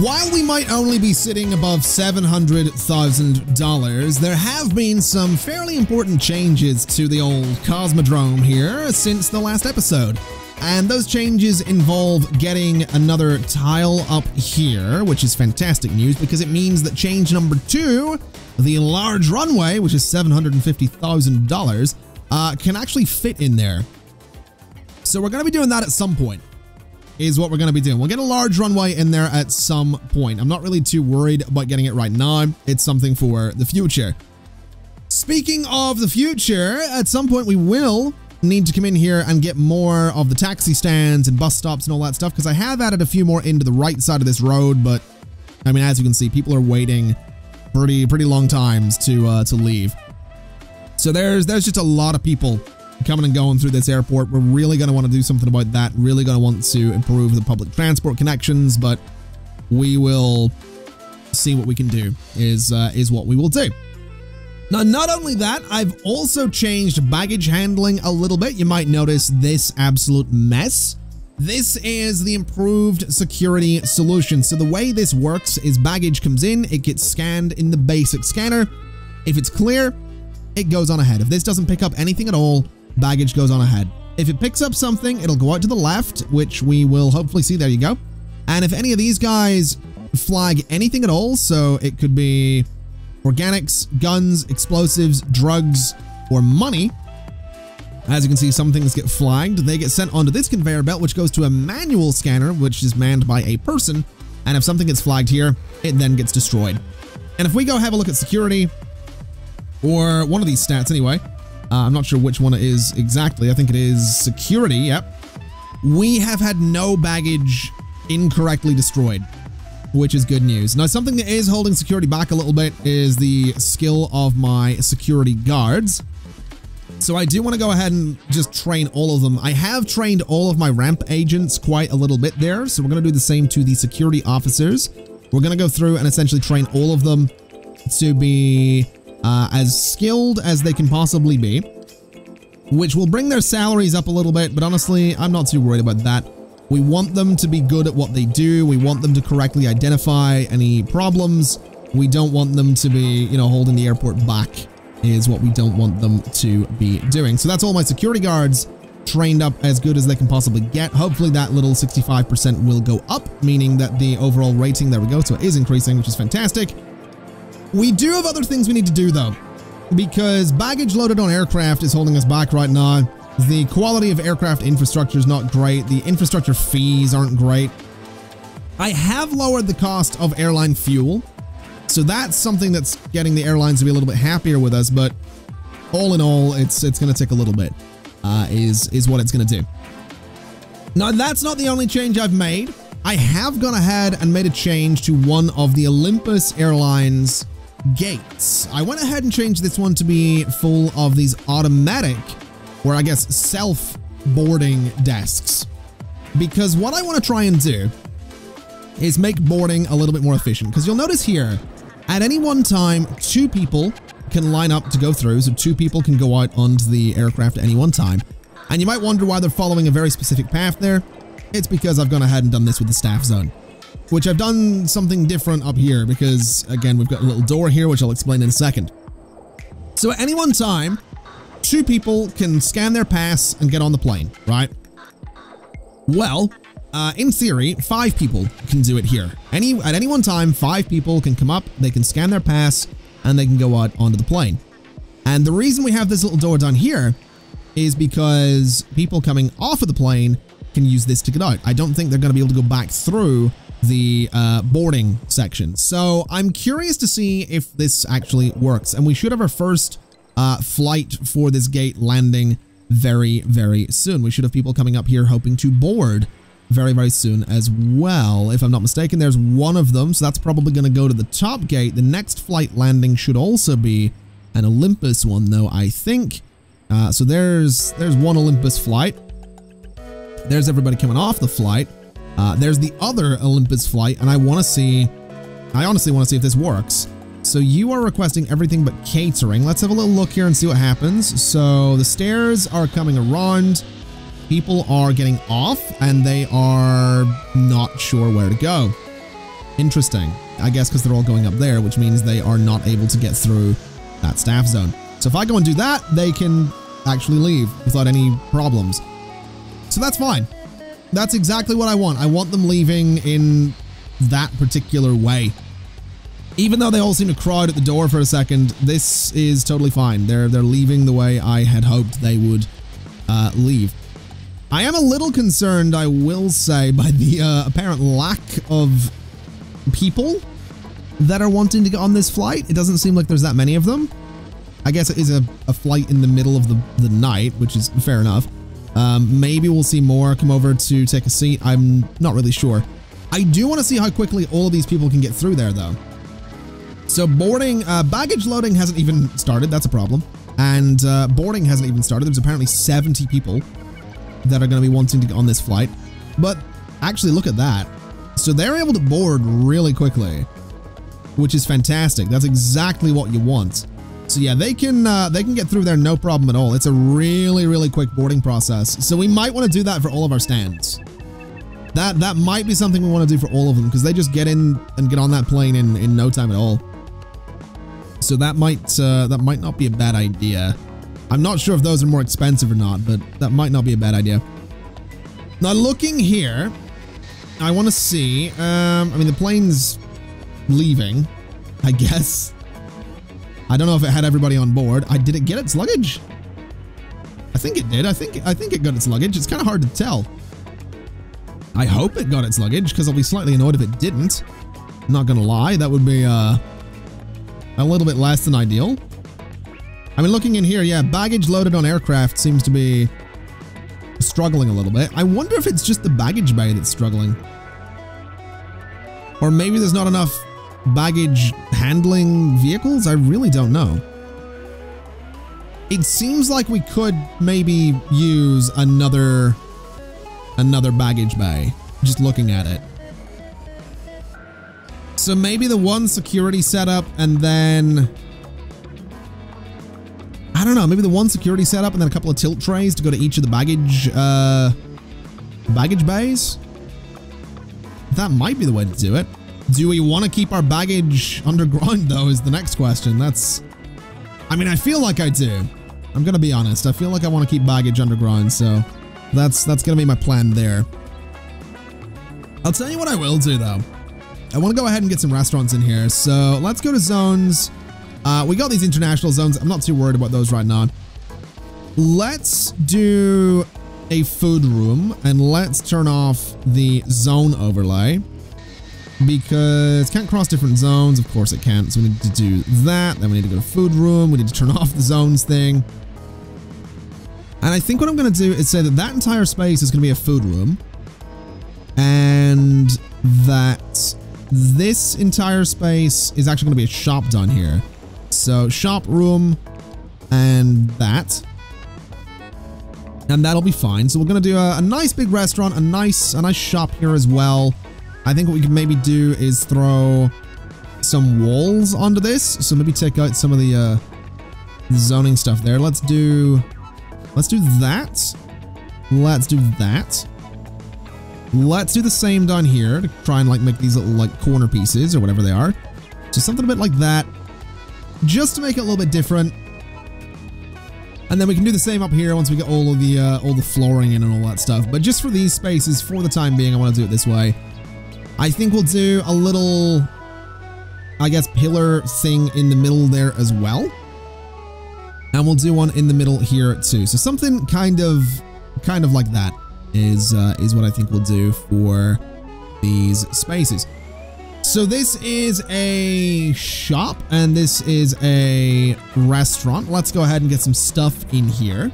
While we might only be sitting above $700,000, there have been some fairly important changes to the old Cosmodrome here since the last episode. And those changes involve getting another tile up here, which is fantastic news because it means that change number 2, the large runway, which is $750,000, can actually fit in there. So we're going to be doing that at some point, is what we're going to be doing. We'll get a large runway in there at some point. I'm not really too worried about getting it right now. It's something for the future. Speaking of the future, at some point we will need to come in here and get more of the taxi stands and bus stops and all that stuff, because I have added a few more into the right side of this road, but I mean, as you can see, people are waiting pretty long times to leave. So there's just a lot of people coming and going through this airport. We're really going to want to do something about that, really going to want to improve the public transport connections, but we will see what we can do is what we will do. Now, not only that, I've also changed baggage handling a little bit. You might notice this absolute mess. This is the improved security solution. So the way this works is baggage comes in, it gets scanned in the basic scanner. If it's clear, it goes on ahead. If this doesn't pick up anything at all, baggage goes on ahead. If it picks up something, it'll go out to the left, which we will hopefully see. There you go. And if any of these guys flag anything at all, so it could be organics, guns, explosives, drugs, or money. As you can see, some things get flagged. They get sent onto this conveyor belt, which goes to a manual scanner, which is manned by a person. And if something gets flagged here, it then gets destroyed. And if we go have a look at security, or one of these stats anyway, I'm not sure which one it is exactly. I think it is security, yep. We have had no baggage incorrectly destroyed, which is good news. Now, something that is holding security back a little bit is the skill of my security guards. So I do want to go ahead and just train all of them. I have trained all of my ramp agents quite a little bit there. So we're going to do the same to the security officers. We're going to go through and essentially train all of them to be as skilled as they can possibly be, which will bring their salaries up a little bit. But honestly, I'm not too worried about that. We want them to be good at what they do. We want them to correctly identify any problems. We don't want them to be, you know, holding the airport back is what we don't want them to be doing. So that's all my security guards trained up as good as they can possibly get. Hopefully that little 65% will go up, meaning that the overall rating, there we go, so it is increasing, which is fantastic. We do have other things we need to do though, because baggage loaded on aircraft is holding us back right now. The quality of aircraft infrastructure is not great. The infrastructure fees aren't great. I have lowered the cost of airline fuel, so that's something that's getting the airlines to be a little bit happier with us, but all in all, it's going to take a little bit, is what it's going to do. Now, that's not the only change I've made. I have gone ahead and made a change to one of the Olympus Airlines gates. I went ahead and changed this one to be full of these automatic, or I guess self-boarding desks, because what I want to try and do is make boarding a little bit more efficient, because you'll notice here, at any one time, 2 people can line up to go through, so 2 people can go out onto the aircraft at any one time. And you might wonder why they're following a very specific path there. It's because I've gone ahead and done this with the staff zone, which I've done something different up here, because again, we've got a little door here, which I'll explain in a second. So at any one time, 2 people can scan their pass and get on the plane, right? Well, in theory, 5 people can do it here. At any one time, 5 people can come up, they can scan their pass, and they can go out onto the plane. And the reason we have this little door down here is because people coming off of the plane can use this to get out. I don't think they're going to be able to go back through the boarding section. So I'm curious to see if this actually works. And we should have our first flight for this gate landing very, very soon. We should have people coming up here hoping to board very, very soon as well. If I'm not mistaken, there's one of them, so that's probably going to go to the top gate. The next flight landing should also be an Olympus one, though, I think. So there's one Olympus flight. There's everybody coming off the flight. There's the other Olympus flight, and I honestly want to see if this works. So you are requesting everything but catering. Let's have a little look here and see what happens. So the stairs are coming around. People are getting off, and they are not sure where to go. Interesting. I guess because they're all going up there, which means they are not able to get through that staff zone. So if I go and do that, they can actually leave without any problems. So that's fine. That's exactly what I want. I want them leaving in that particular way. Even though they all seem to crowd at the door for a second, this is totally fine. They're leaving the way I had hoped they would leave. I am a little concerned, I will say, by the apparent lack of people that are wanting to get on this flight. It doesn't seem like there's that many of them. I guess it is a flight in the middle of the night, which is fair enough. Maybe we'll see more come over to take a seat. I'm not really sure. I do want to see how quickly all of these people can get through there, though. So boarding, baggage loading hasn't even started. That's a problem. And boarding hasn't even started. There's apparently 70 people that are going to be wanting to get on this flight. But actually, look at that. So they're able to board really quickly, which is fantastic. That's exactly what you want. So yeah, they can get through there no problem at all. It's a really, really quick boarding process. So we might want to do that for all of our stands. That might be something we want to do for all of them, because they just get in and get on that plane in no time at all. So that might not be a bad idea. I'm not sure if those are more expensive or not, but that might not be a bad idea. Now looking here, I want to see, I mean, the plane's leaving, I guess. I don't know if it had everybody on board. Did it get its luggage? I think it did. I think it got its luggage. It's kind of hard to tell. I hope it got its luggage, because I'll be slightly annoyed if it didn't. Not gonna lie, that would be a little bit less than ideal. I mean, looking in here, yeah, baggage loaded on aircraft seems to be struggling a little bit. I wonder if it's just the baggage bay that's struggling. Or maybe there's not enough baggage handling vehicles? I really don't know. It seems like we could maybe use another baggage bay, just looking at it. So maybe the one security setup and then, I don't know, maybe the one security setup and then a couple of tilt trays to go to each of the baggage bays. That might be the way to do it. Do we want to keep our baggage underground though is the next question. I mean, I feel like I do. I'm going to be honest. I feel like I want to keep baggage underground, so that's going to be my plan there. I'll tell you what I will do though. I want to go ahead and get some restaurants in here. So let's go to zones. We got these international zones. I'm not too worried about those right now. Let's do a food room and let's turn off the zone overlay, because can't cross different zones. Of course it can't. So we need to do that. Then we need to go to food room. We need to turn off the zones thing. And I think what I'm going to do is say that that entire space is going to be a food room, and that this entire space is actually going to be a shop down here. So shop room and that. And that'll be fine. So we're going to do a nice big restaurant, a nice shop here as well. I think what we could maybe do is throw some walls onto this. So maybe take out some of the zoning stuff there. Let's do that. Let's do that. Let's do the same down here to try and like make these little like corner pieces or whatever they are. Just something a bit like that, just to make it a little bit different. And then we can do the same up here once we get all the flooring in and all that stuff. But just for these spaces, for the time being, I want to do it this way. I think we'll do a little, I guess, pillar thing in the middle there as well. And we'll do one in the middle here too. So something kind of like that is what I think we'll do for these spaces. So this is a shop and this is a restaurant. Let's go ahead and get some stuff in here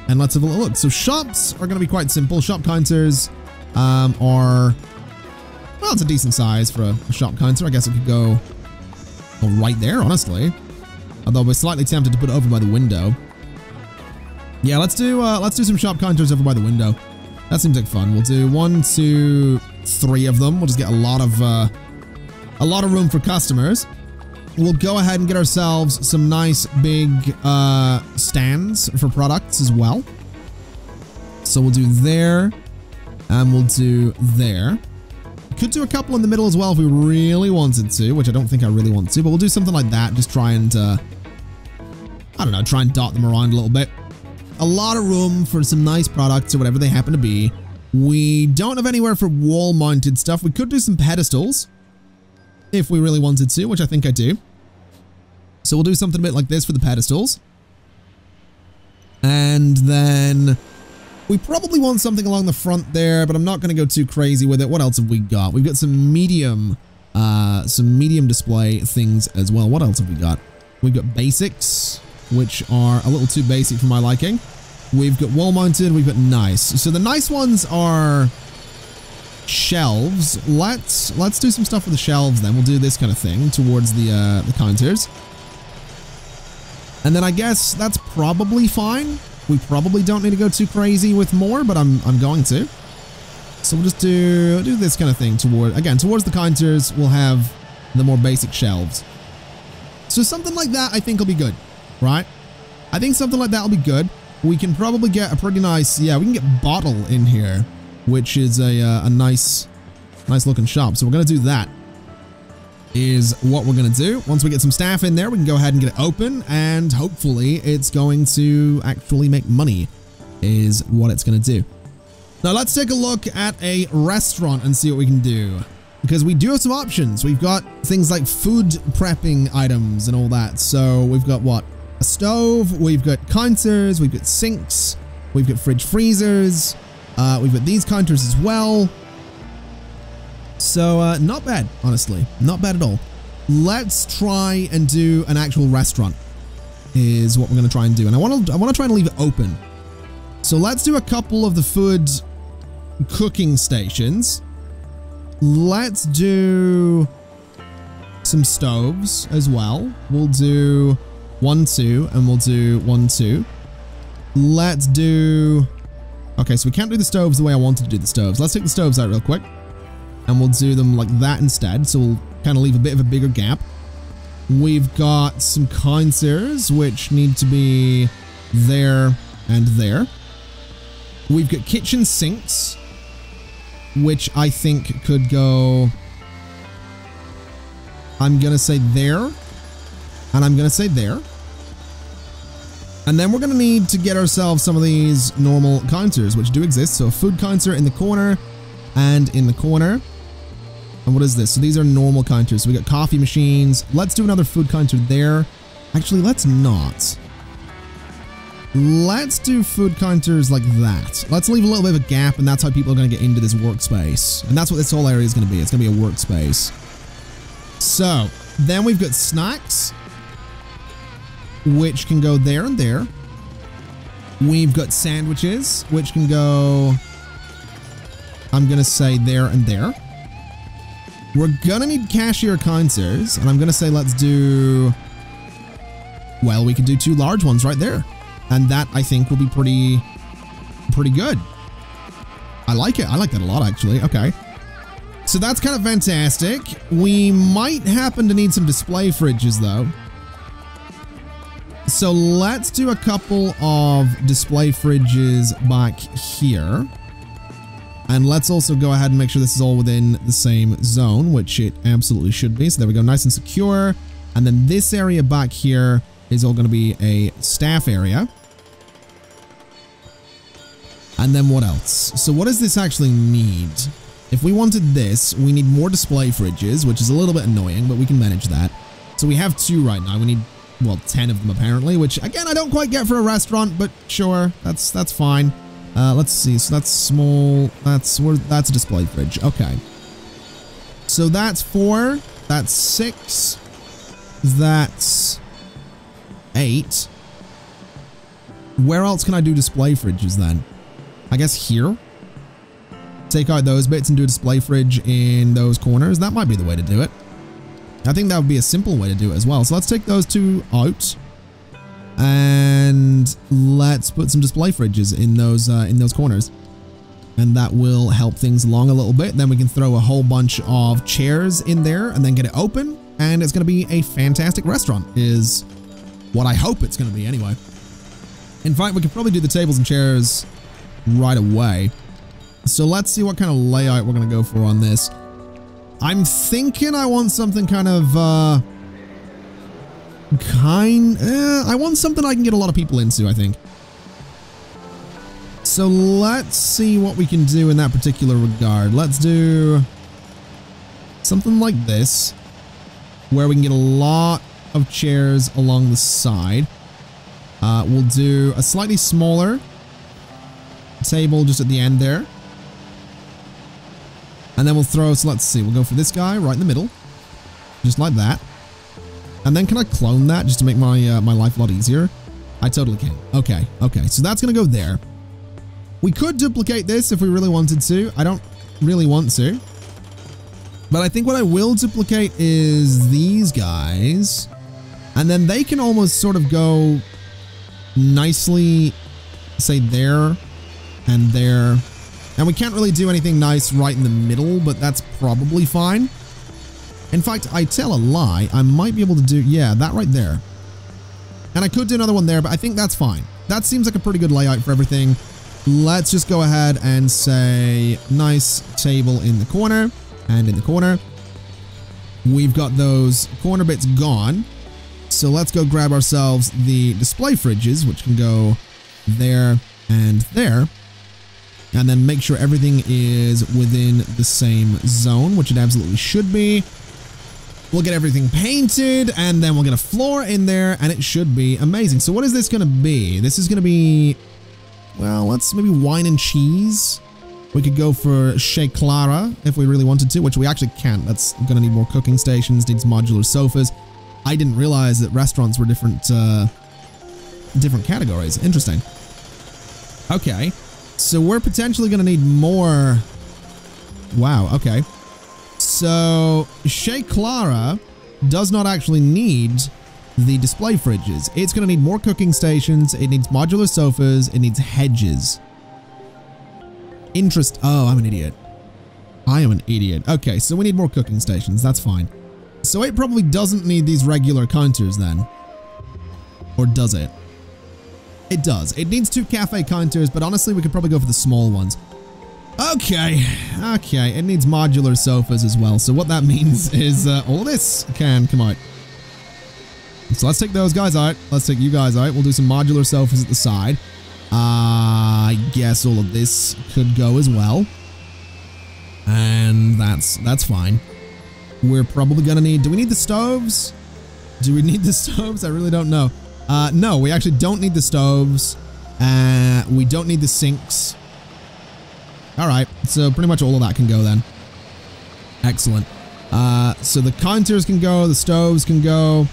and let's have a look. So shops are going to be quite simple. Shop counters are, well, it's a decent size for a shop counter. I guess it could go right there, honestly. Although we're slightly tempted to put it over by the window. Yeah, let's do some shop counters over by the window. That seems like fun. We'll do 1, 2, 3 of them. We'll just get a lot of room for customers. We'll go ahead and get ourselves some nice big stands for products as well. So we'll do there and we'll do there. could do a couple in the middle as well if we really wanted to, which I don't think I really want to, but we'll do something like that. Just try and, I don't know, try and dot them around a little bit. A lot of room for some nice products or whatever they happen to be. We don't have anywhere for wall-mounted stuff. We could do some pedestals if we really wanted to, which I think I do. So we'll do something a bit like this for the pedestals. And then we probably want something along the front there, but I'm not going to go too crazy with it. What else have we got? We've got some medium display things as well. What else have we got? We've got basics, which are a little too basic for my liking. We've got wall mounted, we've got nice. So the nice ones are shelves. Let's do some stuff with the shelves then. We'll do this kind of thing towards the counters. And then I guess that's probably fine. We probably don't need to go too crazy with more, but I'm going to. So we'll just do this kind of thing towards the counters. We'll have the more basic shelves. So something like that I think will be good, right? I think something like that will be good. We can probably get a pretty nice, yeah, we can get bottle in here, which is a nice looking shop. So we're going to do that. Is what we're going to do. Once we get some staff in there, we can go ahead and get it open, and hopefully it's going to actually make money is what it's going to do. Now let's take a look at a restaurant and see what we can do, because we do have some options. We've got things like food prepping items and all that. So we've got what? A stove, we've got counters, we've got sinks, we've got fridge freezers, we've got these counters as well. So, not bad, honestly. Not bad at all. Let's try and do an actual restaurant is what we're going to try and do. And I want to try and leave it open. So let's do a couple of the food cooking stations. Let's do some stoves as well. We'll do 1, 2, and we'll do 1, 2. Let's do... Okay, so we can't do the stoves the way I wanted to do the stoves. Let's take the stoves out real quick. And we'll do them like that instead. So we'll kind of leave a bit of a bigger gap. We've got some counters, which need to be there and there. We've got kitchen sinks, which I think could go... I'm going to say there. And I'm going to say there. And then we're going to need to get ourselves some of these normal counters, which do exist. So a food counter in the corner and in the corner. And what is this? So these are normal counters. So we got coffee machines. Let's do another food counter there. Actually, let's not. Let's do food counters like that. Let's leave a little bit of a gap, and that's how people are going to get into this workspace. And that's what this whole area is going to be. It's going to be a workspace. So then we've got snacks, which can go there and there. We've got sandwiches, which can go, I'm going to say there and there. We're going to need cashier counters, and I'm going to say let's do, well, we can do 2 large ones right there. And that, I think, will be pretty good. I like it. I like that a lot, actually. Okay. So that's kind of fantastic. We might happen to need some display fridges, though. So let's do a couple of display fridges back here. And let's also go ahead and make sure this is all within the same zone, which it absolutely should be. So there we go, nice and secure. And then this area back here is all going to be a staff area. And then what else? So what does this actually need? If we wanted this, we need more display fridges, which is a little bit annoying, but we can manage that. So we have 2 right now. We need, well, 10 of them apparently, which again, I don't quite get for a restaurant, but sure, that's fine. Let's see. So that's small. That's a display fridge. Okay. So that's 4. That's 6. That's 8. Where else can I do display fridges then? I guess here. Take out those bits and do a display fridge in those corners. That might be the way to do it. I think that would be a simple way to do it as well. So let's take those 2 out. And let's put some display fridges in those corners. And that will help things along a little bit. Then we can throw a whole bunch of chairs in there and then get it open. And it's going to be a fantastic restaurant, is what I hope it's going to be anyway. In fact, we could probably do the tables and chairs right away. So let's see what kind of layout we're going to go for on this. I'm thinking I want something kind of, I want something I can get a lot of people into, I think. So let's see what we can do in that particular regard. Let's do something like this, where we can get a lot of chairs along the side. We'll do a slightly smaller table just at the end there. And then we'll throw, so let's see, we'll go for this guy right in the middle. Just like that. And then can I clone that just to make my my life a lot easier? I totally can. Okay, okay, so that's gonna go there. We could duplicate this if we really wanted to. I don't really want to. But I think what I will duplicate is these guys. And then they can almost sort of go nicely, say there and there. And we can't really do anything nice right in the middle, but that's probably fine. In fact, I tell a lie. I might be able to do, yeah, that right there. And I could do another one there, but I think that's fine. That seems like a pretty good layout for everything. Let's just go ahead and say nice table in the corner and in the corner. We've got those corner bits gone. So let's go grab ourselves the display fridges, which can go there and there. And then make sure everything is within the same zone, which it absolutely should be. We'll get everything painted, and then we'll get a floor in there, and it should be amazing. So what is this going to be? This is going to be, well, let's maybe wine and cheese. We could go for Chez Clara if we really wanted to, which we actually can't. That's going to need more cooking stations, needs modular sofas. I didn't realize that restaurants were different categories. Interesting. Okay. So we're potentially going to need more. Wow, okay. So Chez Clara does not actually need the display fridges. It's going to need more cooking stations. It needs modular sofas. It needs hedges. Oh, I'm an idiot. I am an idiot. Okay, so we need more cooking stations. That's fine. So it probably doesn't need these regular counters then. Or does it? It does. It needs 2 cafe counters, but honestly, we could probably go for the small ones. Okay. Okay. It needs modular sofas as well. So what that means is all of this can come out. So let's take those guys out. Let's take you guys out. We'll do some modular sofas at the side. I guess all of this could go as well. And that's fine. We're probably gonna need, do we need the stoves? Do we need the stoves? I really don't know. No, we actually don't need the stoves. We don't need the sinks. All right, so pretty much all of that can go then. Excellent. So the counters can go, the stoves can go.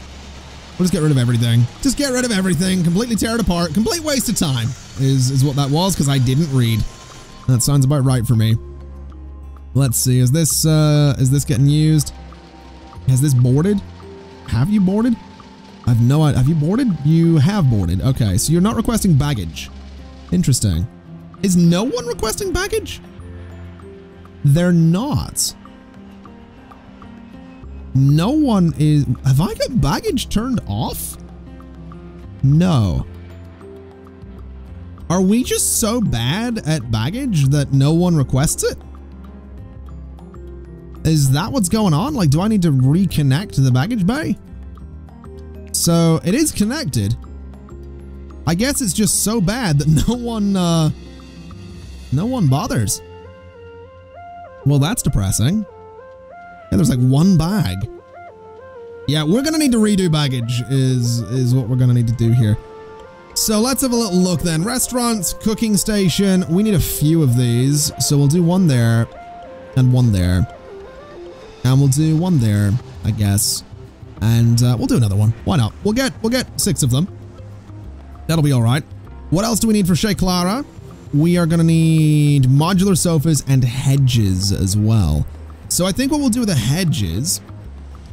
We'll just get rid of everything. Just get rid of everything. Completely tear it apart. Complete waste of time is what that was, because I didn't read. That sounds about right for me. Let's see. Is this getting used? Has this boarded? Have you boarded? I've no idea. Have you boarded? You have boarded. Okay, so you're not requesting baggage. Interesting. Is no one requesting baggage? They're not. No one is. Have I got baggage turned off? No. Are we just so bad at baggage that no one requests it? Is that what's going on? Like, do I need to reconnect the baggage bay? So it is connected. I guess it's just so bad that no one bothers. Well, that's depressing. Yeah, there's like 1 bag. Yeah, we're gonna need to redo baggage is what we're gonna need to do here. So let's have a little look then. Restaurants, cooking station. We need a few of these. So we'll do 1 there and 1 there. And we'll do 1 there, I guess. And we'll do another one. Why not? We'll get 6 of them. That'll be all right. What else do we need for Chez Clara? We are gonna need modular sofas and hedges as well. So I think what we'll do with the hedges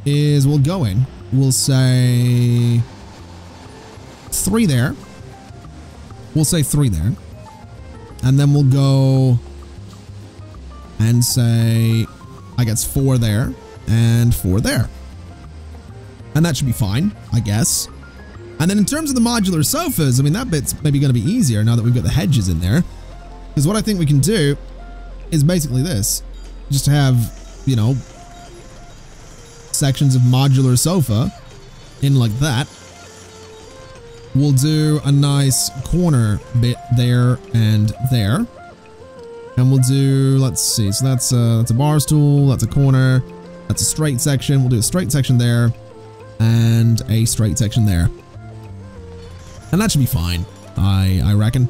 is we'll go in. We'll say 3 there. We'll say 3 there. And then we'll go and say, I guess 4 there and 4 there. And that should be fine, I guess. And then in terms of the modular sofas, I mean, that bit's maybe going to be easier now that we've got the hedges in there. Because what I think we can do is basically this. Just have, you know, sections of modular sofa in like that. We'll do a nice corner bit there and there. And we'll do, let's see, so that's a bar stool, that's a corner, that's a straight section. We'll do a straight section there and a straight section there. And that should be fine, I reckon,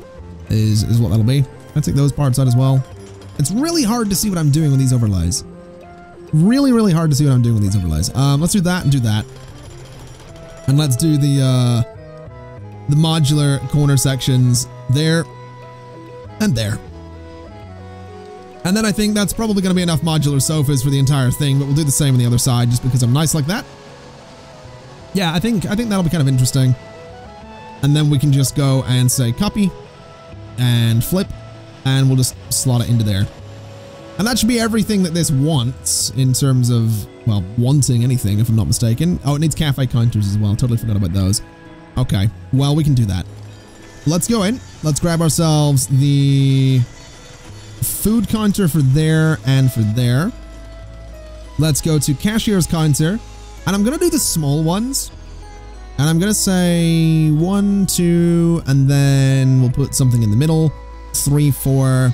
is what that'll be. I'll take those parts out as well. It's really hard to see what I'm doing with these overlays. Really, really hard to see what I'm doing with these overlays. Let's do that and do that. And let's do the modular corner sections there and there. And then I think that's probably going to be enough modular sofas for the entire thing, but we'll do the same on the other side just because I'm nice like that. Yeah, I think that'll be kind of interesting. And then we can just go and say copy and flip, and we'll just slot it into there. And that should be everything that this wants in terms of, well, wanting anything, if I'm not mistaken. Oh, it needs cafe counters as well. Totally forgot about those. Okay, well, we can do that. Let's go in. Let's grab ourselves the food counter for there and for there. Let's go to cashier's counter, and I'm gonna do the small ones, and I'm gonna say 1, 2, and then we'll put something in the middle, 3, 4,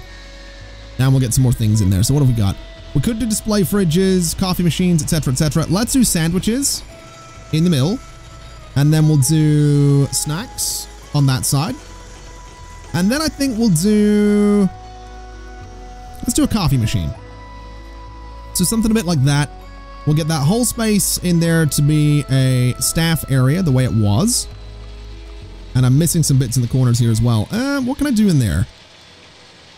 and we'll get some more things in there. So what have we got? We could do display fridges, coffee machines, etc, etc. Let's do sandwiches in the middle, and then we'll do snacks on that side, and then I think we'll do, let's do a coffee machine. So something a bit like that. We'll get that whole space in there to be a staff area the way it was. And I'm missing some bits in the corners here as well. What can I do in there?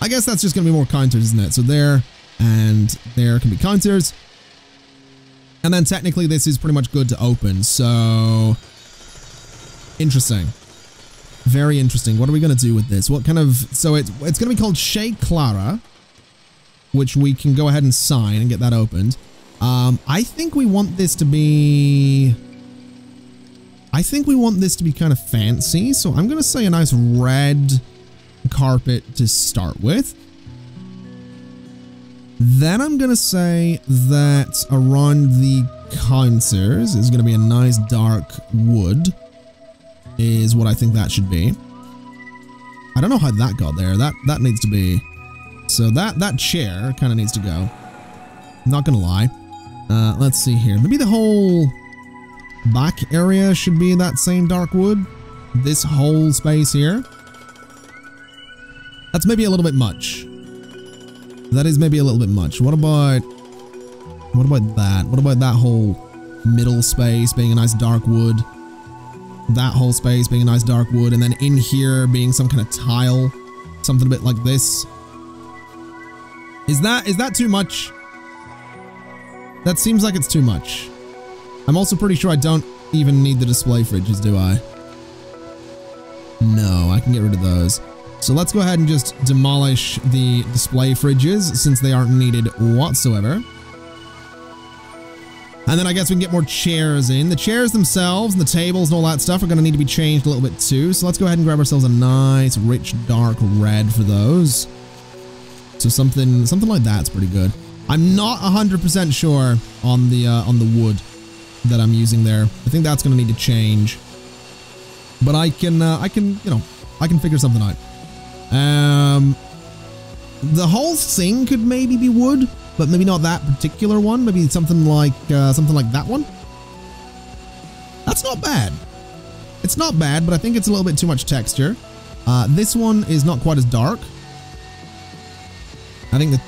I guess that's just going to be more counters, isn't it? So there and there can be counters. And then technically this is pretty much good to open. So interesting. Very interesting. What are we going to do with this? What kind of... So it's going to be called Chez Clara, which we can go ahead and sign and get that opened. I think we want this to be... kind of fancy. So I'm going to say a nice red carpet to start with. Then I'm going to say that around the counters is going to be a nice dark wood, is what I think that should be. I don't know how that got there. That needs to be... So that chair kind of needs to go. Not gonna lie. Let's see here. Maybe the whole back area should be that same dark wood. This whole space here. That's maybe a little bit much. That is maybe a little bit much. What about that? What about that whole middle space being a nice dark wood? That whole space being a nice dark wood, and then in here being some kind of tile. Something a bit like this. Is that too much? That seems like it's too much. I'm also pretty sure I don't even need the display fridges, do I? No, I can get rid of those. So let's go ahead and just demolish the display fridges since they aren't needed whatsoever. And then I guess we can get more chairs in. The chairs themselves and the tables and all that stuff are going to need to be changed a little bit too. So let's go ahead and grab ourselves a nice, rich, dark red for those. So something like that's pretty good. I'm not 100% sure on the wood that I'm using there. I think that's going to need to change. But I can figure something out. The whole thing could maybe be wood, but maybe not that particular one. Maybe something like that one. That's not bad. It's not bad, but I think it's a little bit too much texture. This one is not quite as dark.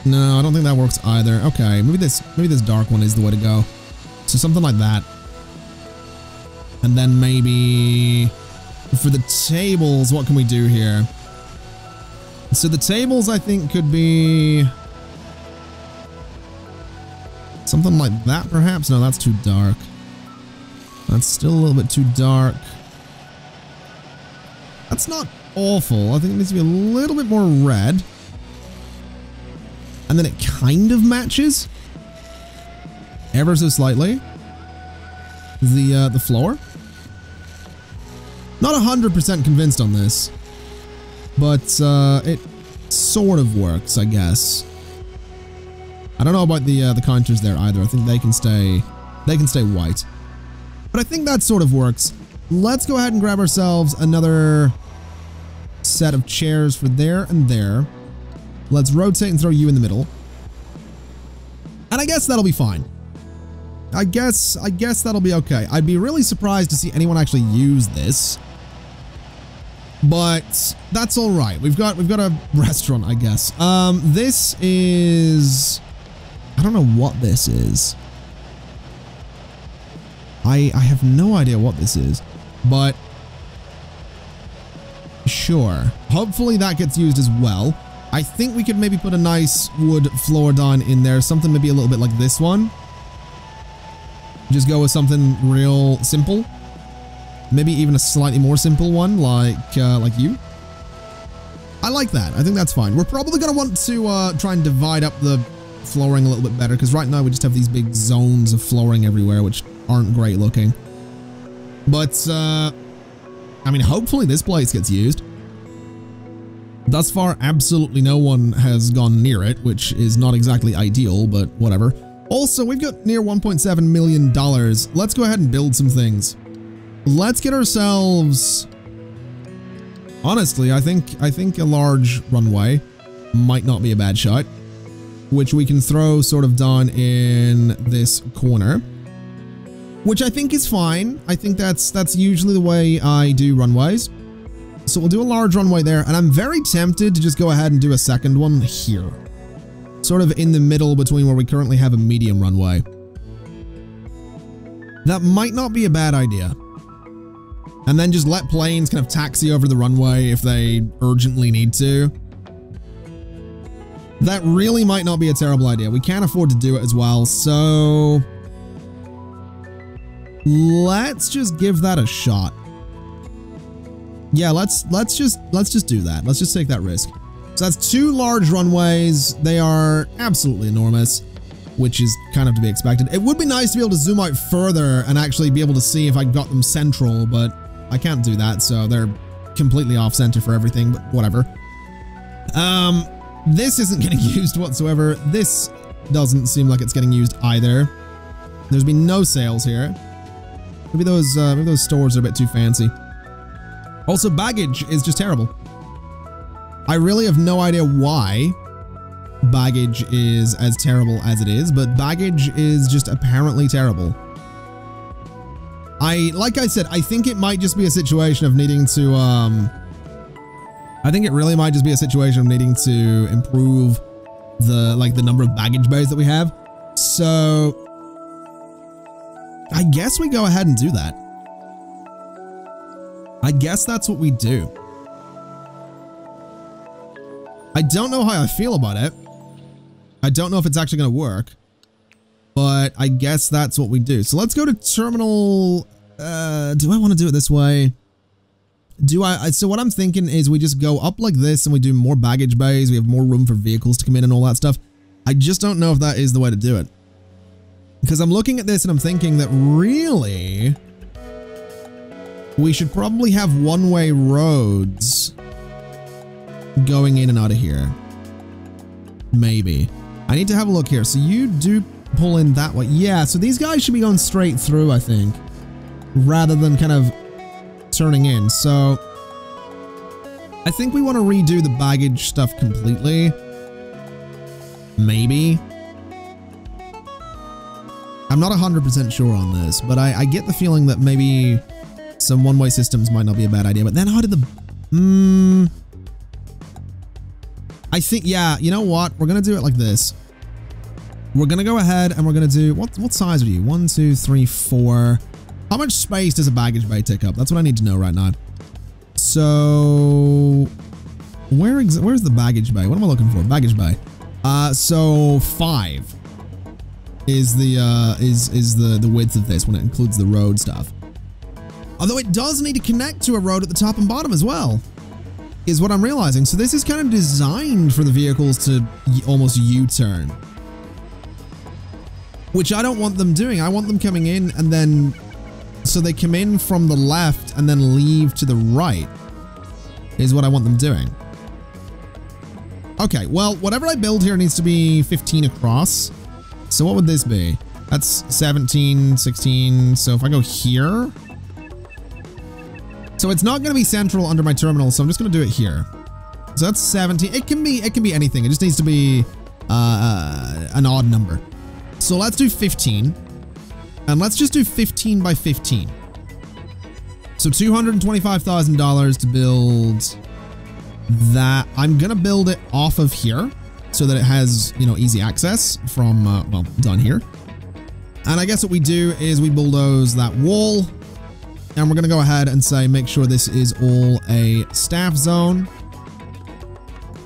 No, I don't think that works either. Okay, maybe this dark one is the way to go. So something like that. And then maybe for the tables, what can we do here? So the tables, I think, could be something like that, perhaps? No, that's too dark. That's still a little bit too dark. That's not awful. I think it needs to be a little bit more red. And then it kind of matches ever so slightly the floor. Not 100% convinced on this, but it sort of works, I guess. I don't know about the counters there either. I think they can stay They can stay white. But I think that sort of works. Let's go ahead and grab ourselves another set of chairs for there and there. Let's rotate and throw you in the middle. And I guess that'll be fine. I guess that'll be okay. I'd be really surprised to see anyone actually use this. But that's all right. We've got a restaurant, I guess. This is, I don't know what this is. I have no idea what this is, but sure. Hopefully that gets used as well. I think we could maybe put a nice wood floor down in there, something maybe a little bit like this one. Just go with something real simple. Maybe even a slightly more simple one, like you. I like that. I think that's fine. We're probably going to want to try and divide up the flooring a little bit better, because right now we just have these big zones of flooring everywhere, which aren't great looking. But, I mean, hopefully this place gets used. Thus far, absolutely no one has gone near it, which is not exactly ideal, but whatever. Also, we've got near $1.7 million. Let's go ahead and build some things. Let's get ourselves... Honestly, I think a large runway might not be a bad shot, which we can throw sort of down in this corner, which I think is fine. I think that's usually the way I do runways. So we'll do a large runway there, and I'm very tempted to just go ahead and do a second one here. Sort of in the middle between where we currently have a medium runway. That might not be a bad idea. And then just let planes kind of taxi over the runway if they urgently need to. That really might not be a terrible idea. We can't afford to do it as well, so... let's just give that a shot. Yeah, let's just do that. Let's just take that risk. So that's 2 large runways. They are absolutely enormous, which is kind of to be expected. It would be nice to be able to zoom out further and actually be able to see if I got them central, but I can't do that, so they're completely off center for everything, but whatever. This isn't getting used whatsoever. This doesn't seem like it's getting used either. There's been no sales here. Maybe those stores are a bit too fancy. Also, baggage is just terrible. I really have no idea why baggage is as terrible as it is, but baggage is just apparently terrible. Like I said, I think it might just be a situation of needing to, I think it really might just be a situation of needing to improve the number of baggage bays that we have. So I guess we go ahead and do that. I guess that's what we do. I don't know how I feel about it. I don't know if it's actually going to work, but I guess that's what we do. So let's go to terminal. Do I want to do it this way? So what I'm thinking is we just go up like this and we do more baggage bays. We have more room for vehicles to come in and all that stuff. I just don't know if that is the way to do it. Because I'm looking at this and I'm thinking that really we should probably have one-way roads going in and out of here. Maybe. I need to have a look here. So you do pull in that way. Yeah, so these guys should be going straight through, I think, rather than kind of turning in. So I think we want to redo the baggage stuff completely. Maybe. I'm not 100% sure on this, but I get the feeling that maybe some one-way systems might not be a bad idea. But then how did the... I think, yeah, you know what? We're going to do it like this. We're going to go ahead and we're going to do... What size are you? 1, 2, 3, 4. How much space does a baggage bay take up? That's what I need to know right now. So... Where's the baggage bay? What am I looking for? Baggage bay. So 5 is the width of this when it includes the road stuff. Although it does need to connect to a road at the top and bottom as well, is what I'm realizing. So this is kind of designed for the vehicles to almost U-turn, which I don't want them doing. I want them coming in and then, so they come in from the left and then leave to the right is what I want them doing. Okay, well, whatever I build here needs to be 15 across. So what would this be? That's 17, 16. So if I go here, so it's not going to be central under my terminal. So I'm just going to do it here. So that's 17. It can be anything. It just needs to be an odd number. So let's do 15, and let's just do 15 by 15. So $225,000 to build that. I'm going to build it off of here so that it has, you know, easy access from, well, done here. And I guess what we do is we bulldoze that wall, and we're going to go ahead and say, make sure this is all a staff zone,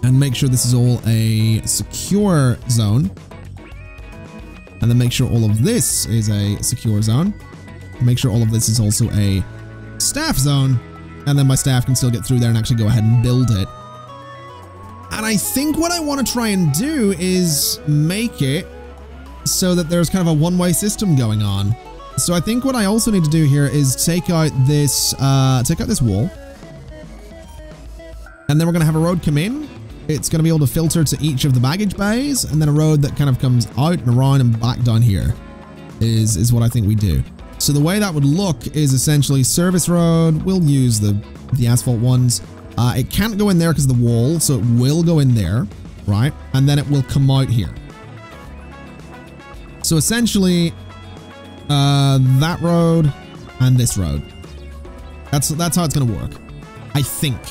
and make sure this is all a secure zone, and then make sure all of this is a secure zone, make sure all of this is also a staff zone, and then my staff can still get through there and actually go ahead and build it. And I think what I want to try and do is make it so that there's kind of a one-way system going on. So I think what I also need to do here is take out this wall, and then we're going to have a road come in. It's going to be able to filter to each of the baggage bays, and then a road that kind of comes out and around and back down here is what I think we do. So the way that would look is essentially service road. We'll use the asphalt ones. It can't go in there because of the wall, so it will go in there, right? And then it will come out here. So essentially, that road and this road. That's how it's gonna work. I think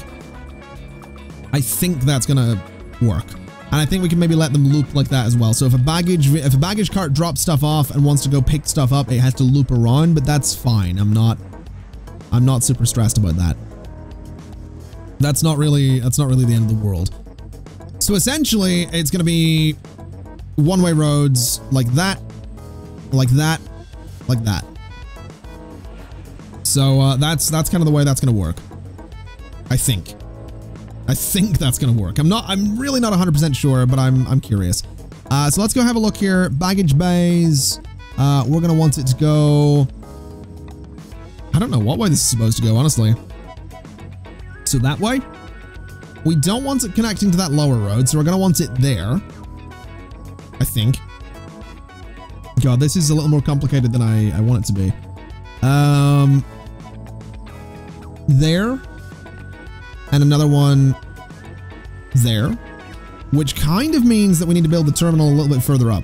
that's gonna work, and I think we can maybe let them loop like that as well. So if a baggage cart drops stuff off and wants to go pick stuff up, it has to loop around, but that's fine. I'm not super stressed about that. That's not really the end of the world. So essentially, it's gonna be one-way roads like that, like that, like that. So that's kind of the way that's gonna work. I think that's gonna work. I'm really not 100% sure, but I'm curious. So let's go have a look here. Baggage bays. We're gonna want it to go. I don't know what way this is supposed to go, honestly. So that way. We don't want it connecting to that lower road, so we're gonna want it there. I think. God, this is a little more complicated than I want it to be. There. And another one there. Which kind of means that we need to build the terminal a little bit further up.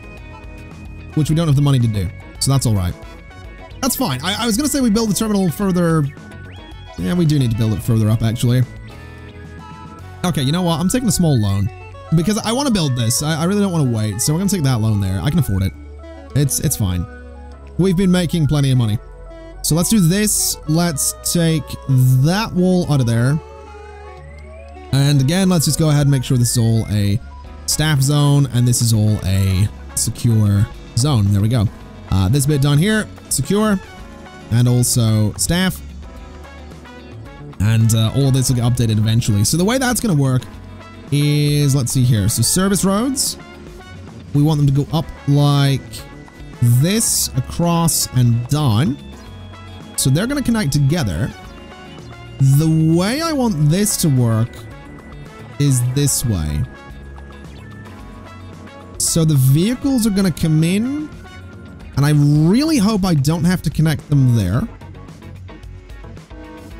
Which we don't have the money to do. So that's alright. That's fine. I was going to say we build the terminal further. Yeah, we do need to build it further up, actually. Okay, you know what? I'm taking a small loan. Because I want to build this. I really don't want to wait. So we're going to take that loan there. I can afford it. It's fine. We've been making plenty of money. So let's do this. Let's take that wall out of there. And again, let's just go ahead and make sure this is all a staff zone. And this is all a secure zone. There we go. This bit down here, secure. And also staff. And all this will get updated eventually. So the way that's going to work is, let's see here. So service roads, we want them to go up like this, across and down. So they're going to connect together. The way I want this to work is this way. So the vehicles are going to come in, and I really hope I don't have to connect them there.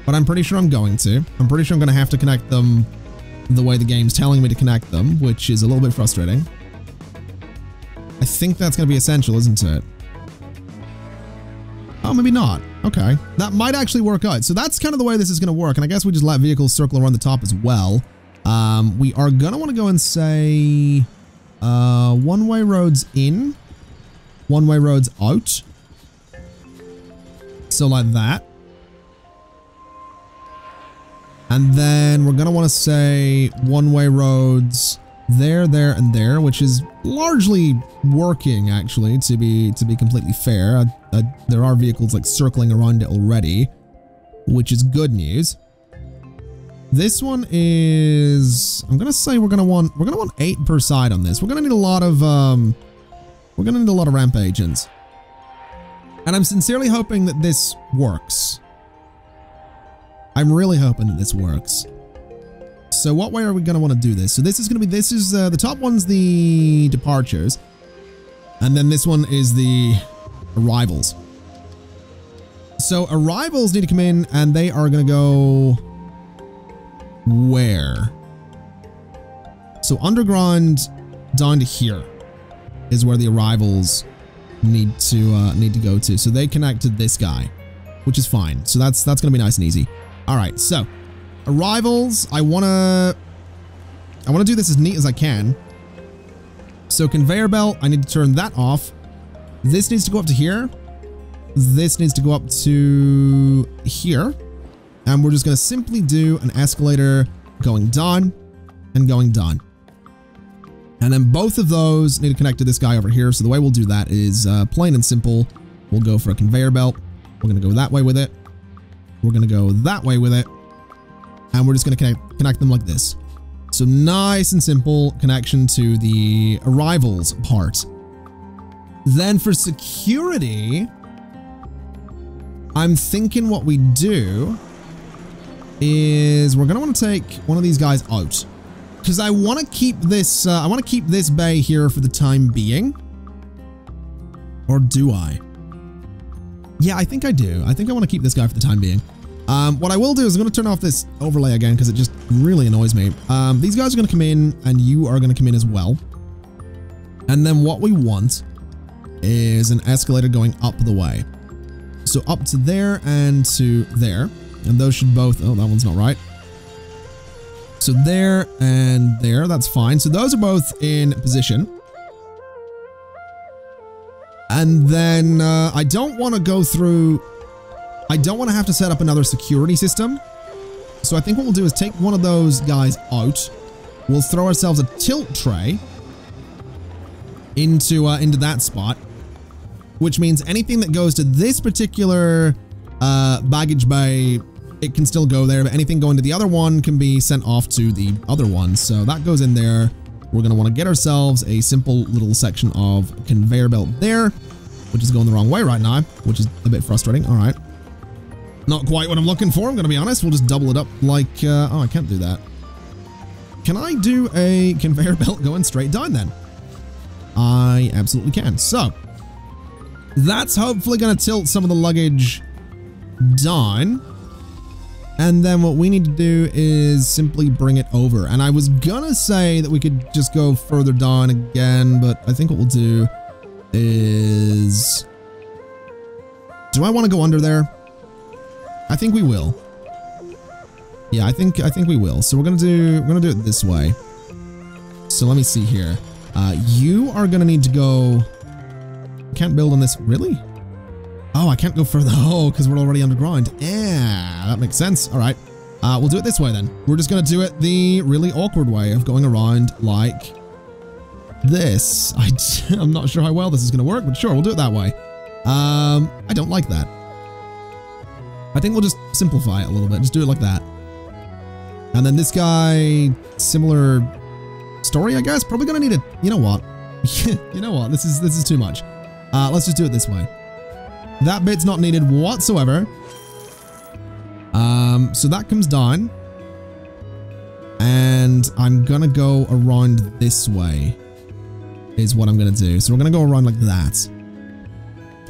But I'm pretty sure I'm going to. I'm pretty sure I'm going to have to connect them the way the game's telling me to connect them, which is a little bit frustrating. I think that's going to be essential, isn't it? Oh, maybe not. Okay. That might actually work out. So that's kind of the way this is going to work. And I guess we just let vehicles circle around the top as well. We are going to want to go and say one-way roads in, one-way roads out. So like that. And then we're going to want to say one-way roads there, there, and there, which is largely working, actually, to be completely fair. There are vehicles like circling around it already, which is good news. This one is, I'm going to say we're going to want 8 per side on this. We're going to need a lot of ramp agents. And I'm sincerely hoping that this works. I'm really hoping that this works. So what way are we going to want to do this? So this is going to be, the top one's the departures. And then this one is the arrivals. So arrivals need to come in, and they are going to go where? So underground down to here is where the arrivals need to go to. So they connect to this guy, which is fine. So that's going to be nice and easy. All right. So arrivals, I want to do this as neat as I can. So conveyor belt, I need to turn that off. This needs to go up to here. This needs to go up to here. And we're just going to simply do an escalator going down and going down. And then both of those need to connect to this guy over here. So the way we'll do that is plain and simple. We'll go for a conveyor belt. We're going to go that way with it. We're going to go that way with it. And we're just going to connect them like this. So nice and simple connection to the arrivals part. Then for security, I'm thinking what we do is we're going to want to take one of these guys out. Because I want to keep this, this bay here for the time being. Or do I? Yeah, I think I do. I think I want to keep this guy for the time being. What I will do is I'm going to turn off this overlay again because it just really annoys me. These guys are going to come in and you are going to come in as well. And then what we want is an escalator going up the way. So up to there and to there. And those should both, oh, that one's not right. So there and there, that's fine. So those are both in position. And then I don't want to go through, I don't want to have to set up another security system. So I think what we'll do is take one of those guys out. We'll throw ourselves a tilt tray into that spot, which means anything that goes to this particular baggage bay, it can still go there, but anything going to the other one can be sent off to the other one. So that goes in there. We're going to want to get ourselves a simple little section of conveyor belt there, which is going the wrong way right now, which is a bit frustrating. All right. Not quite what I'm looking for, I'm going to be honest. We'll just double it up like, oh, I can't do that. Can I do a conveyor belt going straight down then? I absolutely can. So that's hopefully going to tilt some of the luggage down. And then what we need to do is simply bring it over. And I was gonna say that we could just go further down again, but I think what we'll do is... Do I want to go under there? I think we will. Yeah, I think we will. So we're gonna do it this way. So let me see here. You are gonna need to go... Can't build on this, really? Oh, I can't go further. Oh, because we're already underground. Yeah, that makes sense. All right. We'll do it this way then. We're just going to do it the really awkward way of going around like this. I'm not sure how well this is going to work, but sure, we'll do it that way. I don't like that. I think we'll just simplify it a little bit. Just do it like that. And then this guy, similar story, I guess. Probably going to need a, you know what? You know what? This is too much. Let's just do it this way. That bit's not needed whatsoever. So that comes down. And I'm gonna go around this way. Is what I'm gonna do. So we're gonna go around like that.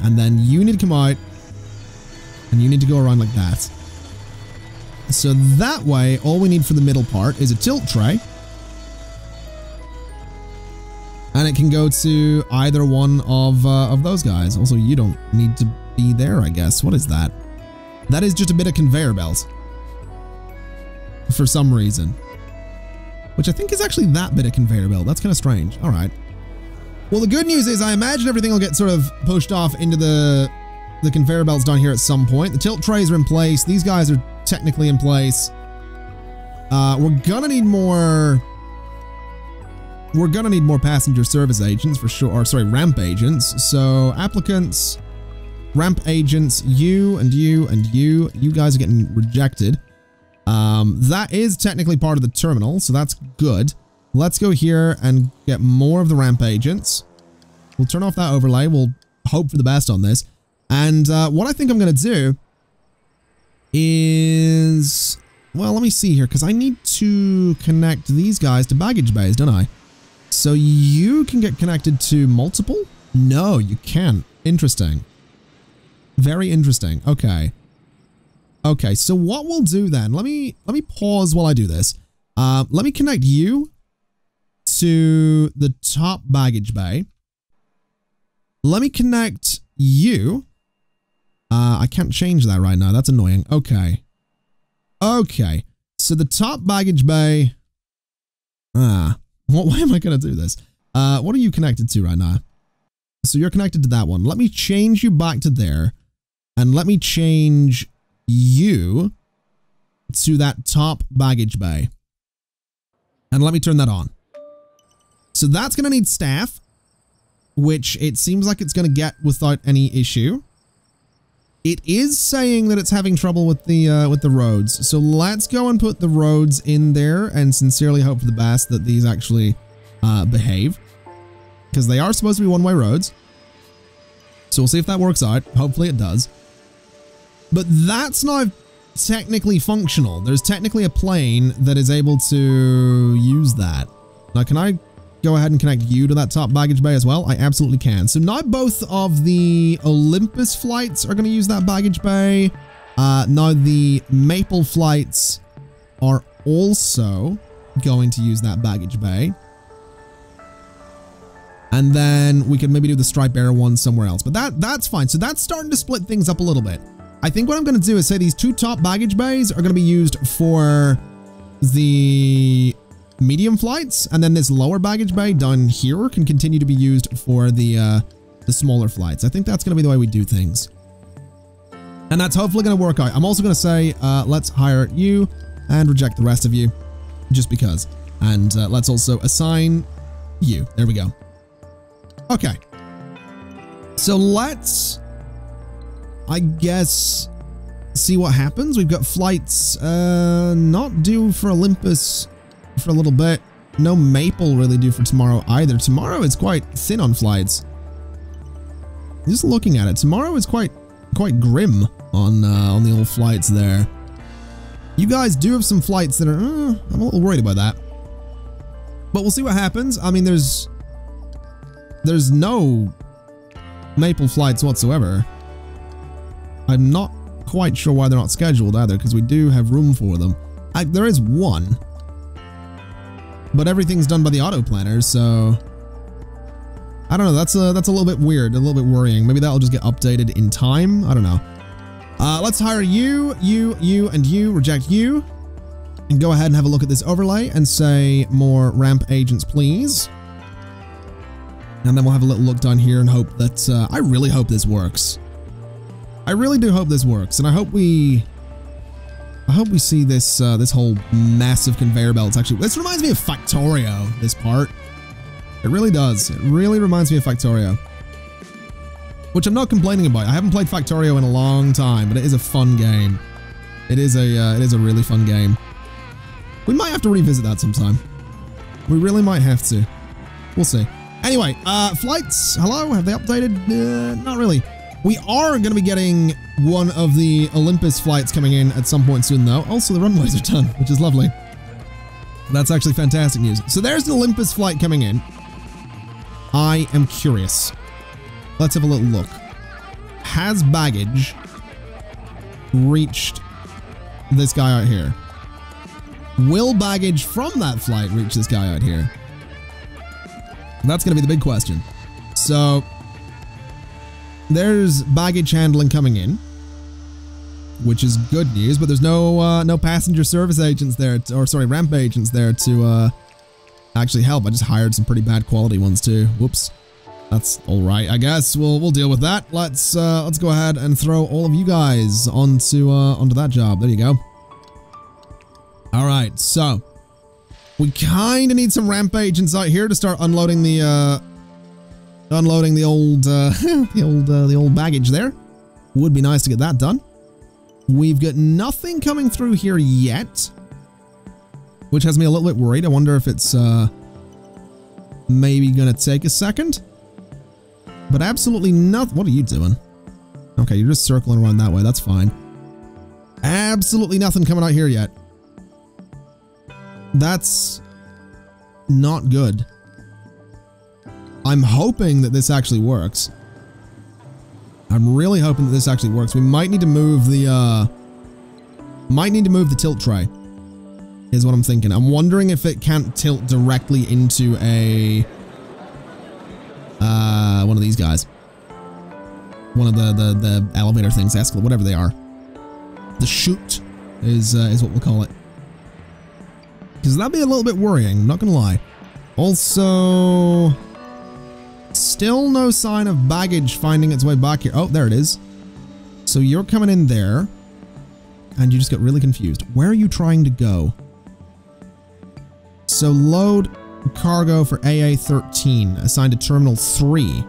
And then you need to come out. And you need to go around like that. So that way, all we need for the middle part is a tilt tray. And it can go to either one of those guys. Also, you don't need to be there, I guess. What is that? That is just a bit of conveyor belt. For some reason. Which I think is actually that bit of conveyor belt. That's kind of strange. All right. Well, the good news is I imagine everything will get sort of pushed off into the conveyor belts down here at some point. The tilt trays are in place. These guys are technically in place. We're gonna need more... We're gonna need more passenger service agents for sure, or sorry, ramp agents. So applicants, ramp agents, you and you and you guys are getting rejected. That is technically part of the terminal, so that's good. Let's go here and get more of the ramp agents. We'll turn off that overlay. We'll hope for the best on this. And what I think I'm gonna do is, well, let me see here, because I need to connect these guys to baggage bays, don't I? So you can get connected to multiple? No, you can't. Interesting. Very interesting. Okay. Okay, so what we'll do then, let me pause while I do this. Let me connect you to the top baggage bay. Let me connect you. I can't change that right now. That's annoying. Okay. Okay. So the top baggage bay. Why am I going to do this? What are you connected to right now? So you're connected to that one. Let me change you back to there. And let me change you to that top baggage bay. And let me turn that on. So that's going to need staff, which it seems like it's going to get without any issue. It is saying that it's having trouble with the roads. So let's go and put the roads in there and sincerely hope for the best that these actually behave, because they are supposed to be one-way roads. So we'll see if that works out. Hopefully it does. But that's now technically functional. There's technically a plane that is able to use that. Now, can I go ahead and connect you to that top baggage bay as well? I absolutely can. So now both of the Olympus flights are going to use that baggage bay. Now the Maple flights are also going to use that baggage bay. And then we could maybe do the Stripe Air one somewhere else. But that's fine. So that's starting to split things up a little bit. I think what I'm going to do is say these two top baggage bays are going to be used for the medium flights, and then this lower baggage bay down here can continue to be used for the smaller flights. I think that's going to be the way we do things. And that's hopefully going to work out. I'm also going to say, let's hire you and reject the rest of you, just because. And let's also assign you. There we go. Okay. So let's, I guess, see what happens. We've got flights not due for Olympus for a little bit. No Maple really due for tomorrow either. Tomorrow is quite thin on flights. Just looking at it, tomorrow is quite grim on the old flights there. You guys do have some flights that are, I'm a little worried about that. But we'll see what happens. I mean, there's no Maple flights whatsoever. I'm not quite sure why they're not scheduled either, because we do have room for them. There is one, but everything's done by the auto planners, so I don't know. That's a little bit weird, a little bit worrying. Maybe that'll just get updated in time. I don't know. Let's hire you, and you. Reject you, and go ahead and have a look at this overlay and say more ramp agents, please. And then we'll have a little look down here and hope that I really hope this works. I really do hope this works, and I hope we see this this whole massive conveyor belts. Actually, this reminds me of Factorio, this part. It really does. It really reminds me of Factorio, which I'm not complaining about. I haven't played Factorio in a long time, but it is a fun game. It is a really fun game. We might have to revisit that sometime. We really might have to. We'll see. Anyway, flights. Hello, have they updated? Not really. We are going to be getting one of the Olympus flights coming in at some point soon, though. Also, the runways are done, which is lovely. That's actually fantastic news. So there's an Olympus flight coming in. I am curious. Let's have a little look. Has baggage reached this guy out here? Will baggage from that flight reach this guy out here? That's going to be the big question. So there's baggage handling coming in, which is good news, but there's no passenger service agents there, or sorry, ramp agents there to actually help. I just hired some pretty bad quality ones too. Whoops. That's all right. I guess we'll deal with that. Let's go ahead and throw all of you guys onto that job. There you go. All right, so we kind of need some ramp agents out here to start unloading the old the old baggage there. Would be nice to get that done. We've got nothing coming through here yet, which has me a little bit worried. I wonder if it's maybe gonna take a second. But absolutely nothing. What are you doing? Okay, you're just circling around that way. That's fine. Absolutely nothing coming out here yet. That's not good. I'm hoping that this actually works. I'm really hoping that this actually works. We might need to move the tilt tray, is what I'm thinking. I'm wondering if it can't tilt directly into a, one of these guys. One of the elevator things, escalator, whatever they are. The chute is what we'll call it. Because that'd be a little bit worrying, not gonna lie. Also, still no sign of baggage finding its way back here. Oh, there it is. So you're coming in there, and you just got really confused. Where are you trying to go? So load cargo for AA13, assigned to Terminal 3.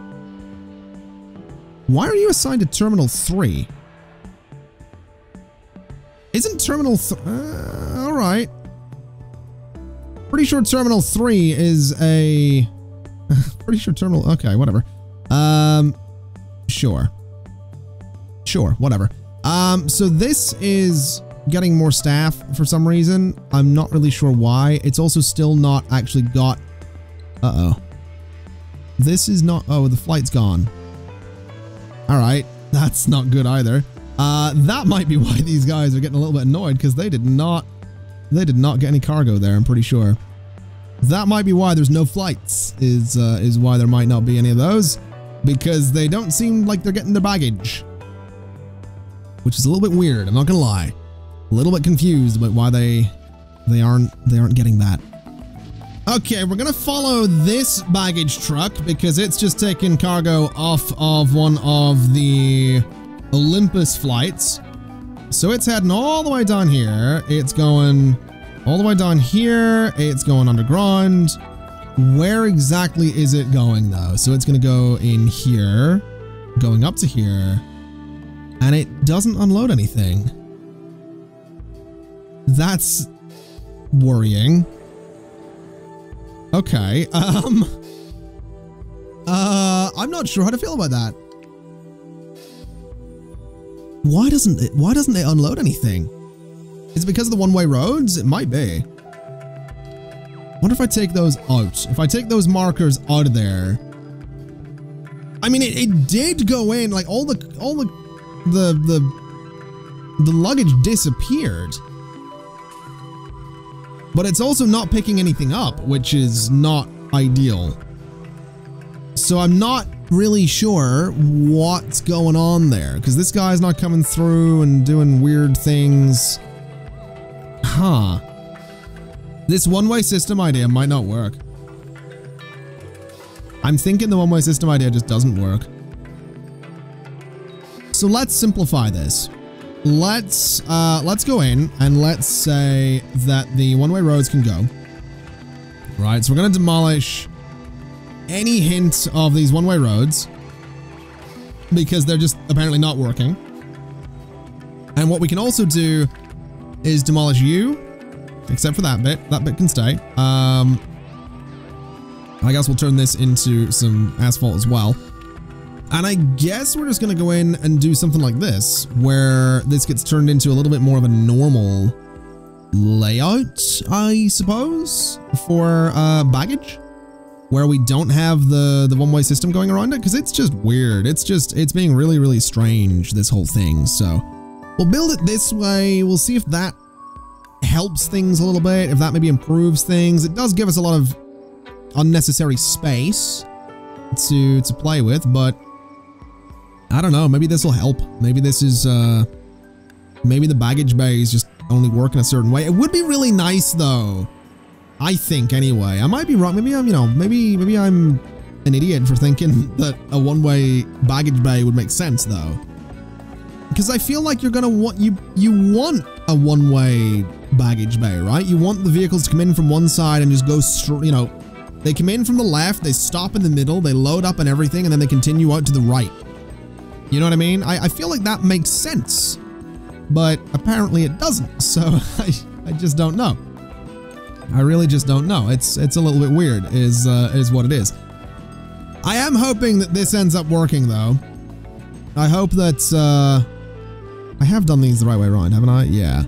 Why are you assigned to Terminal 3? Isn't Terminal alright. Pretty sure Terminal 3 is a... pretty sure Terminal... Okay, whatever. Sure. Sure, whatever. So this is getting more staff for some reason. I'm not really sure why. It's also still not actually got... Uh-oh. This is not... Oh, the flight's gone. Alright, that's not good either. That might be why these guys are getting a little bit annoyed, because they did not get any cargo there, I'm pretty sure. That might be why there's no flights, is why there might not be any of those, because they don't seem like they're getting their baggage. Which is a little bit weird, I'm not gonna lie. A little bit confused about why they aren't getting that. Okay, we're gonna follow this baggage truck because it's just taking cargo off of one of the Olympus flights. So it's heading all the way down here. It's going all the way down here. It's going underground. Where exactly is it going though? So it's gonna go in here, going up to here, and it doesn't unload anything. That's worrying. Okay, I'm not sure how to feel about that. Why doesn't it unload anything? Is it because of the one-way roads? It might be. Wonder if I take those out. If I take those markers out of there. I mean, it did go in, like all the luggage disappeared. But it's also not picking anything up, which is not ideal. So I'm not really sure what's going on there, because this guy's not coming through and doing weird things. Huh. This one-way system idea might not work. I'm thinking the one-way system idea just doesn't work. So let's simplify this. Let's go in and let's say that the one-way roads can go. Right, so we're gonna demolish any hint of these one-way roads because they're just apparently not working. And what we can also do is demolish you, except for that bit. That bit can stay. I guess we'll turn this into some asphalt as well. And I guess we're just going to go in and do something like this, where this gets turned into a little bit more of a normal layout, I suppose, for baggage, where we don't have the one-way system going around it, because it's just weird. It's being really, really strange, this whole thing. So we'll build it this way. We'll see if that helps things a little bit, if that maybe improves things. It does give us a lot of unnecessary space to play with, but I don't know, maybe this will help. Maybe this is, maybe the baggage bays just only work in a certain way. It would be really nice though, I think anyway. I might be wrong, maybe I'm, you know, maybe I'm an idiot for thinking that a one-way baggage bay would make sense though. Because I feel like you're gonna want, you want a one-way baggage bay, right? You want the vehicles to come in from one side and just go straight, you know, they come in from the left, they stop in the middle, they load up and everything, and then they continue out to the right. You know what I mean? I feel like that makes sense, but apparently it doesn't. So I just don't know. I really just don't know. It's a little bit weird is what it is. I am hoping that this ends up working though. I hope that, I have done these the right way around, haven't I? Yeah.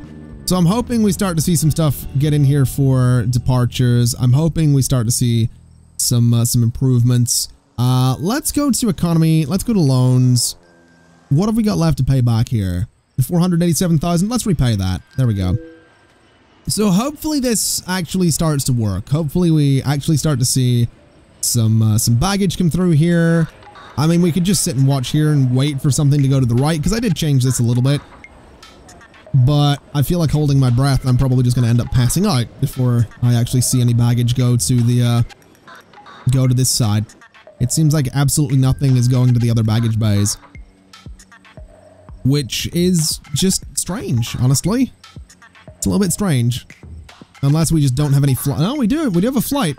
So I'm hoping we start to see some stuff get in here for departures. I'm hoping we start to see some improvements. Let's go to economy. Let's go to loans. What have we got left to pay back here? 487,000. Let's repay that. There we go. So hopefully this actually starts to work. Hopefully we actually start to see some baggage come through here. I mean, we could just sit and watch here and wait for something to go to the right, because I did change this a little bit. But I feel like holding my breath, and I'm probably just going to end up passing out before I actually see any baggage go to the go to this side. It seems like absolutely nothing is going to the other baggage bays, which is just strange, honestly. It's a little bit strange. Unless we just don't have any flight. No, we do. We do have a flight.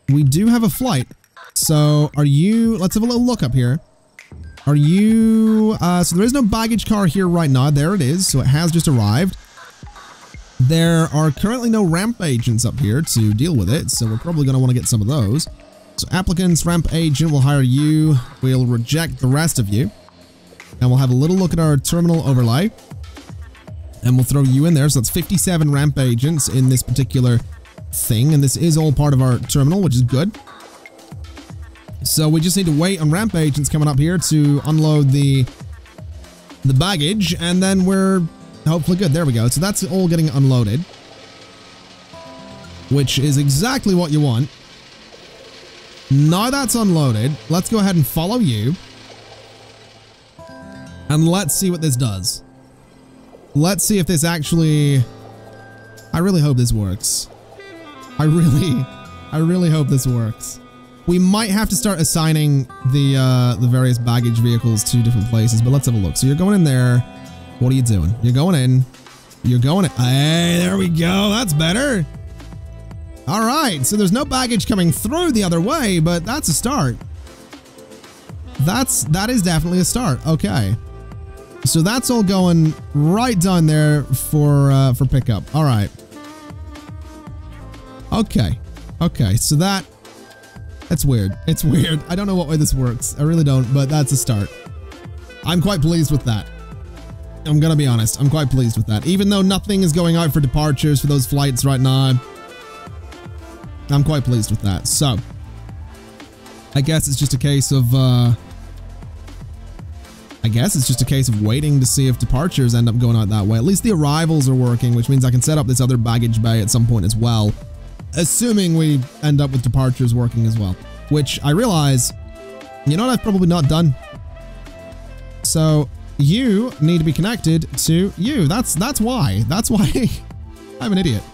We do have a flight. So, are you... Let's have a little look up here. Are you... so there is no baggage car here right now. There it is. So it has just arrived. There are currently no ramp agents up here to deal with it. So we're probably going to want to get some of those. So applicants, ramp agent, we'll hire you. We'll reject the rest of you. And we'll have a little look at our terminal overlay. And we'll throw you in there. So that's 57 ramp agents in this particular thing. And this is all part of our terminal, which is good. So we just need to wait on ramp agents coming up here to unload the baggage. And then we're hopefully good. There we go. So that's all getting unloaded, which is exactly what you want. Now that's unloaded, let's go ahead and follow you. And let's see what this does. Let's see if this actually... I really hope this works. I really hope this works. We might have to start assigning the various baggage vehicles to different places, but let's have a look. So you're going in there. What are you doing? You're going in. You're going in. Hey, there we go. That's better. All right. So there's no baggage coming through the other way, but that's a start. That is definitely a start. Okay. So that's all going right down there for pickup. All right. Okay. Okay. So that's weird. It's weird. I don't know what way this works. I really don't, but that's a start. I'm quite pleased with that. I'm gonna be honest. I'm quite pleased with that. Even though nothing is going out for departures for those flights right now, I'm quite pleased with that. So, I guess it's just a case of, waiting to see if departures end up going out that way. At least the arrivals are working, which means I can set up this other baggage bay at some point as well. Assuming we end up with departures working as well. Which I realize, you know what I've probably not done? So, you need to be connected to you. That's why. That's why I'm an idiot.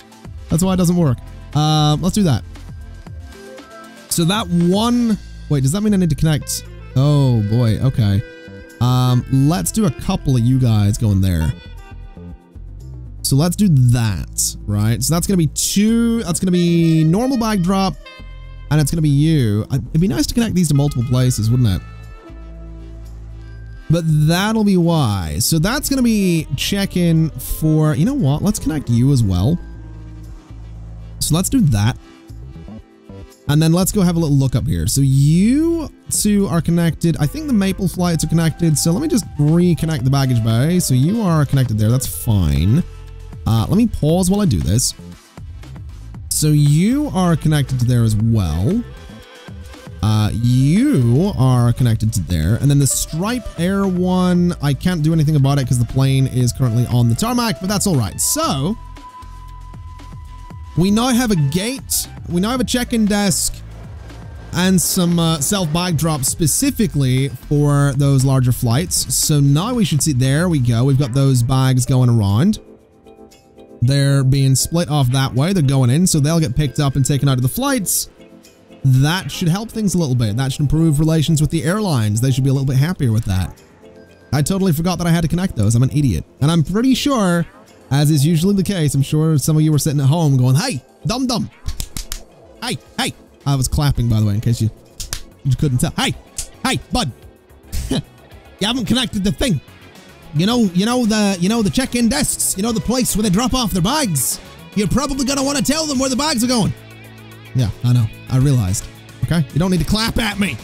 That's why it doesn't work. Let's do that. So that one... Wait, does that mean I need to connect? Oh, boy. Okay. Let's do a couple of you guys going there. So let's do that, right? So that's going to be two... That's going to be normal bag drop, and it's going to be you. It'd be nice to connect these to multiple places, wouldn't it? But that'll be why. So that's going to be check-in for... You know what? Let's connect you as well. So let's do that. And then let's go have a little look up here. So you two are connected. I think the Maple flights are connected. So let me just reconnect the baggage bay. So you are connected there. That's fine. Let me pause while I do this. So you are connected to there as well. You are connected to there. And then the Stripe Air one, I can't do anything about it because the plane is currently on the tarmac, but that's all right. So we now have a gate. We now have a check-in desk and some self-bag drops specifically for those larger flights. So now we should see, there we go. We've got those bags going around. They're being split off that way. They're going in, so they'll get picked up and taken out of the flights. That should help things a little bit. That should improve relations with the airlines. They should be a little bit happier with that. I totally forgot that I had to connect those. I'm an idiot. And I'm pretty sure, as is usually the case, I'm sure some of you were sitting at home going, hey, dum-dum. Hey, hey. I was clapping, by the way, in case you couldn't tell. Hey, hey, bud. You haven't connected the thing. You know the check-in desks. You know the place where they drop off their bags. You're probably gonna want to tell them where the bags are going. Yeah, I know. I realized. Okay? You don't need to clap at me.